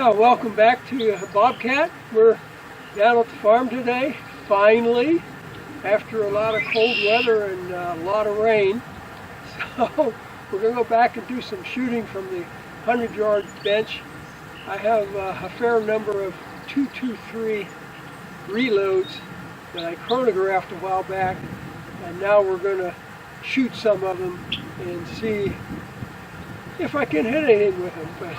Yeah, welcome back to Bobcat. We're down at the farm today, finally, after a lot of cold weather and a lot of rain. So we're going to go back and do some shooting from the 100-yard bench. I have a fair number of 223 reloads that I chronographed a while back, and now we're going to shoot some of them and see if I can hit anything with them. But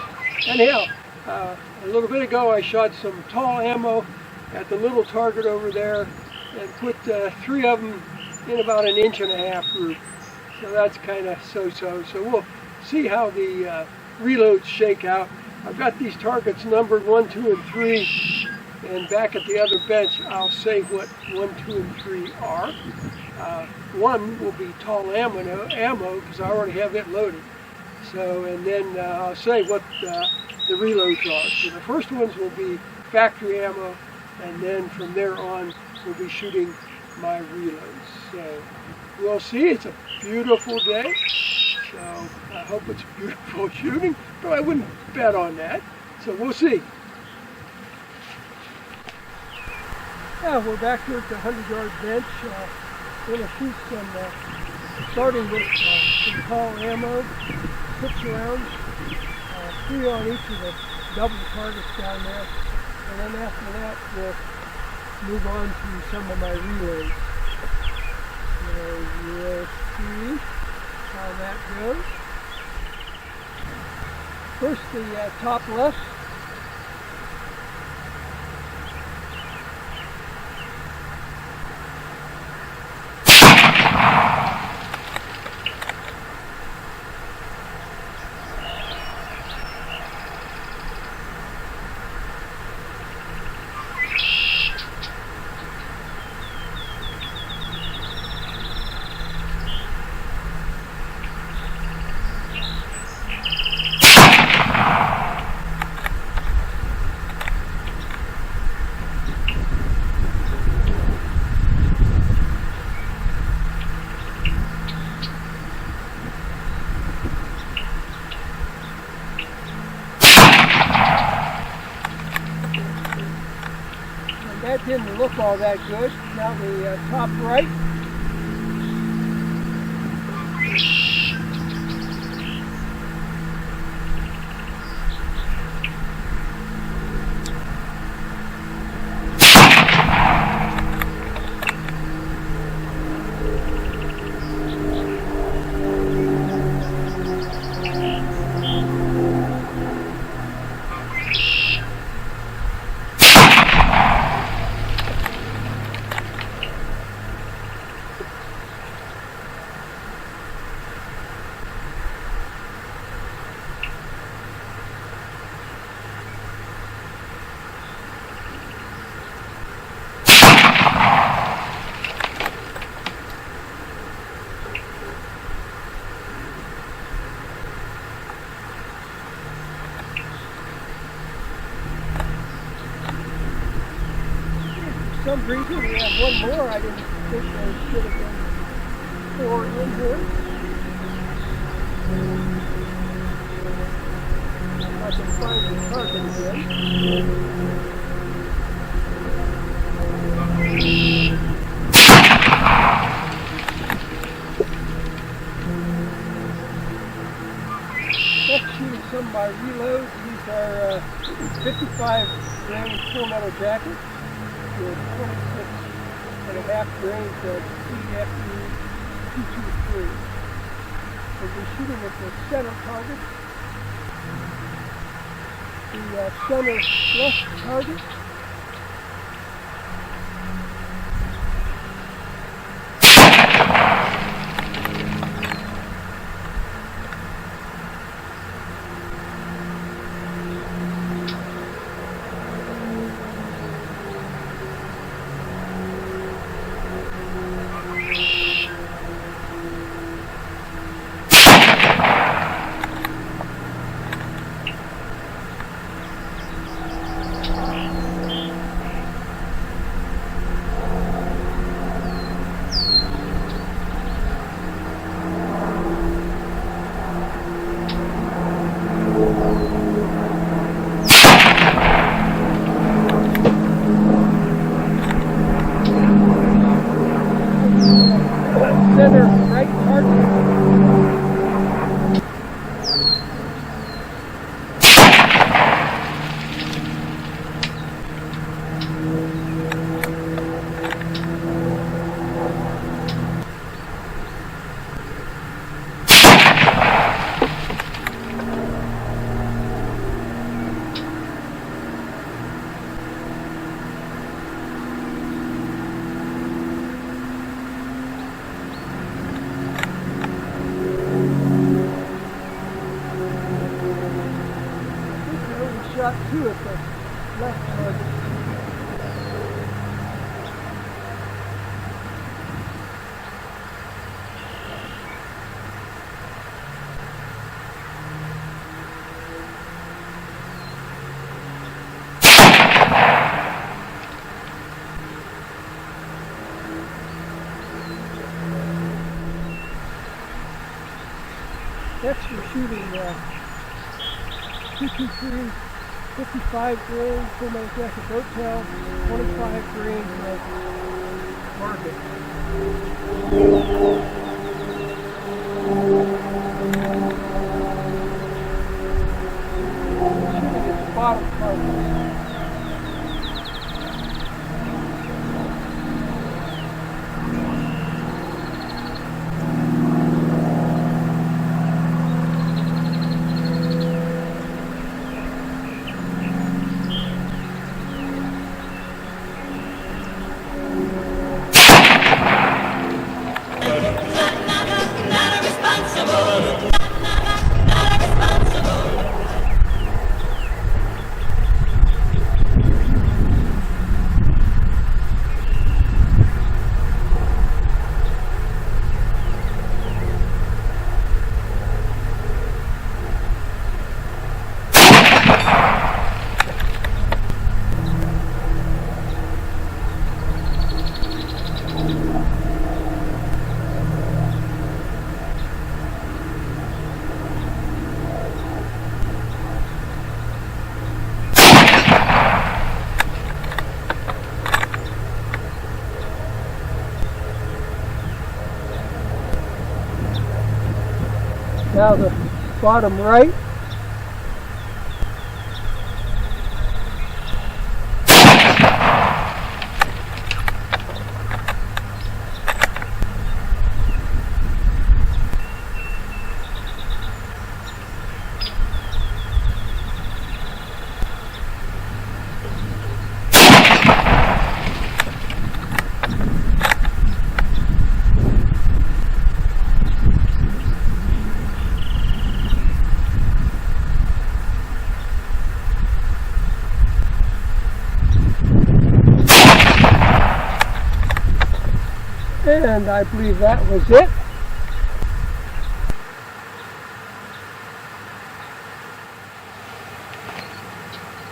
anyhow, a little bit ago I shot some tall ammo at the little target over there and put 3 of them in about an 1.5 inch group. So that's kind of so-so. So we'll see how the reloads shake out. I've got these targets numbered 1, 2, and 3, and back at the other bench I'll say what 1, 2, and 3 are. 1 will be tall ammo because I already have it loaded. So, and then I'll say what the reloads are. So the first ones will be factory ammo, and then from there on we'll be shooting my reloads. So we'll see. It's a beautiful day, so I hope it's beautiful shooting, but I wouldn't bet on that. So we'll see. Yeah, we're back here at the 100-yard bench. We're going to shoot some, starting with some tall ammo, 6 rounds, 3 on each of the double targets down there, and then after that we'll move on to some of my reloads. So we'll see how that goes. First, the top left. That didn't look all that good. Now the top right. For some reason we have one more. I didn't think there should have been 4 in here. I can find the target again. Let's shoot some of my reloads. These are 55 grain full metal jackets with 26.5 grains of CFU 223. We'll be shooting at the center target, the center left target, Next we're shooting 223, 55 grain full metal jacket boat tail, 25 grain market. Shooting at the bottom part. Now the bottom right. And I believe that was it.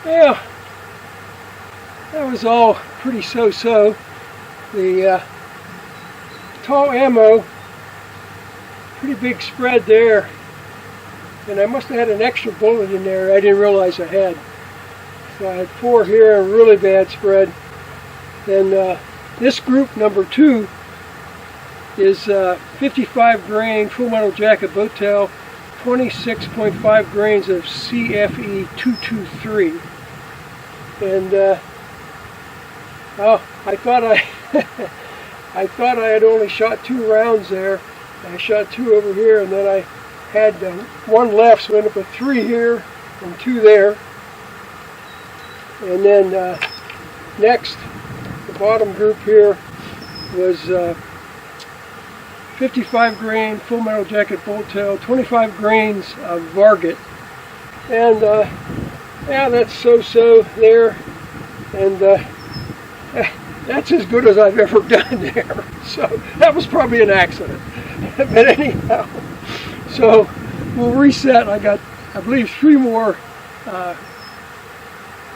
Yeah, that was all pretty so-so. The tall ammo, pretty big spread there. And I must have had an extra bullet in there I didn't realize I had. So I had 4 here, a really bad spread. Then this group, number 2, is 55 grain full metal jacket boat tail, 26.5 grains of CFE 223. And I thought I thought I had only shot 2 rounds there. I shot 2 over here, and then I had 1 left, so I ended up with 3 here and 2 there. And then next, the bottom group here was 55 grain full metal jacket bolt tail, 25 grains of varget. And yeah, that's so-so there. And that's as good as I've ever done there. So that was probably an accident. But anyhow, so we'll reset. I got, I believe, 3 more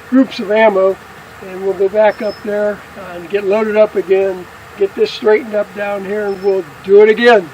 groups of ammo, and we'll go back up there and get loaded up again, get this straightened up down here, and we'll do it again.